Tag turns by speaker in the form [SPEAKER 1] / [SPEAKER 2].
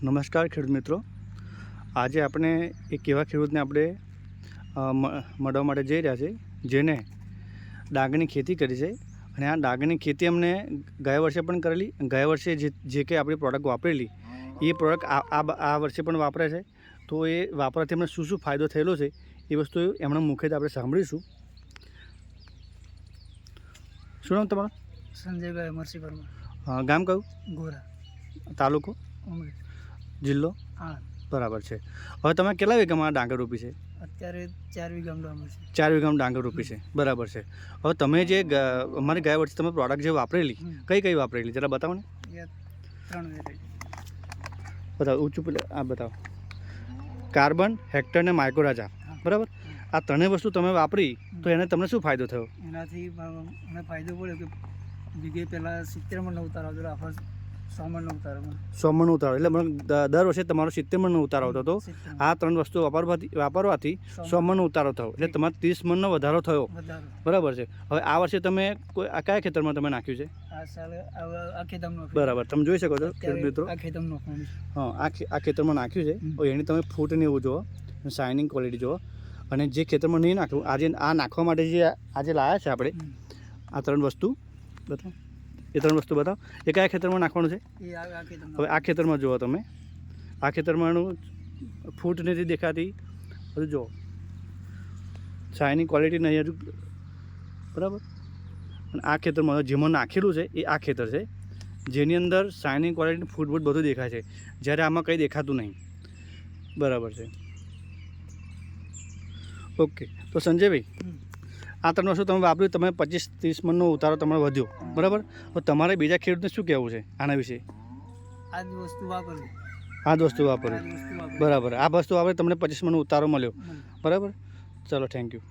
[SPEAKER 1] નમસ્કાર ખેડૂત મિત્રો, આજે આપણે એક એવા ખેડૂતને આપણે મળવા માટે જઈ રહ્યા છે જેને ડાંગરની ખેતી કરી છે. અને આ ડાંગરની ખેતી અમને ગયા વર્ષે પણ કરેલી, ગયા વર્ષે જે કે આપણી પ્રોડક્ટ વાપરેલી એ પ્રોડક્ટ આ વર્ષે પણ વાપરે છે. તો એ વાપરવાથી અમને શું શું ફાયદો થયેલો છે એ વસ્તુ એમના મુખેથી આપણે સાંભળીશું. શું નામ તમારું?
[SPEAKER 2] સંજયભાઈ અમરસિંહ પરમાર.
[SPEAKER 1] ગામ કયું?
[SPEAKER 2] ગોરા.
[SPEAKER 1] તાલુકો?
[SPEAKER 2] ઉમરી.
[SPEAKER 1] જિલ્લો?
[SPEAKER 2] આણંદ.
[SPEAKER 1] બરાબર છે. હવે તમે કેટલા વીઘામાં ડાંગર રોપી છે?
[SPEAKER 2] અત્યારે 4 વીઘામાં ડાંગર છે.
[SPEAKER 1] 4 વીઘામાં ડાંગર રોપી છે. બરાબર છે. હવે તમે જે અમારી ગયા વર્ષે તમે પ્રોડક્ટ જે વાપરેલી, કઈ વાપરેલી જરા બતાવો ને.
[SPEAKER 2] 3 વેરાયટી
[SPEAKER 1] બતાવો, ઊંચું પેલે આ બતાવો. કાર્બન, હેક્ટર ને માઇક્રોરાજા. બરાબર. આ ત્રણેય વસ્તુ તમે વાપરી તો એને તમને શું ફાયદો થયો?
[SPEAKER 2] એનાથી મને ફાયદો પડ્યો કે વીઘે પહેલાં 70 મણ ઉતારો આવતો, આખા 100 મણ ઉતારો.
[SPEAKER 1] 100 મણ ઉતારો એટલે દર વર્ષે તમારો 70 મણનો ઉતારો આવતો હતો. આ ત્રણ વસ્તુ વાપરવાથી 100 મણનો ઉતારો થયો એટલે તમારે 30 મણનો વધારો થયો. બરાબર છે. હવે આ વર્ષે તમે આ કયા ખેતરમાં તમે નાખ્યું છે?
[SPEAKER 2] આ ખેતરમાં.
[SPEAKER 1] બરાબર, તમે જોઈ શકો છો ખેડૂત મિત્રો.
[SPEAKER 2] આ ખેતરમાં નાખવાનું.
[SPEAKER 1] હા, આ ખેતરમાં નાખ્યું છે. એની તમે ફૂટ ને એવું જુઓ, શાઇનિંગ ક્વોલિટી જુઓ. અને જે ખેતરમાં નહીં નાખ્યું, આજે આ નાખવા માટે જે આજે લાવ્યા છે આપણે, આ ત્રણ વસ્તુ બતાવો. એ ત્રણ વસ્તુ બતાવો. એ કયા ખેતરમાં નાખવાનું છે? હવે આ ખેતરમાં જુઓ તમે, આ ખેતરમાંનું ફૂટ નથી દેખાતી, બધું જુઓ, શાઇનિંગ ક્વોલિટી નહીં હજુ. બરાબર. અને આ ખેતરમાં જેમાં નાખેલું છે એ આ ખેતર છે જેની અંદર શાઇનિંગ ક્વોલિટી ફૂટ બૂટ બધું દેખાય છે, જ્યારે આમાં કંઈ દેખાતું નહીં. બરાબર છે. ઓકે, તો સંજયભાઈ, આ ત્રણ વસ્તુ તમે વાપર્યું, તમે 25-30 મણનો ઉતારો તમારો વધ્યો. બરાબર. તો તમારે બીજા ખેડૂતને શું કહેવું છે આના વિશે?
[SPEAKER 2] આ જ વસ્તુ વાપરવી.
[SPEAKER 1] આ જ વસ્તુ વાપરવી. બરાબર. આ વસ્તુ વાપરે તમને 25 મણનો ઉતારો મળ્યો. બરાબર. ચલો, થેન્ક યુ.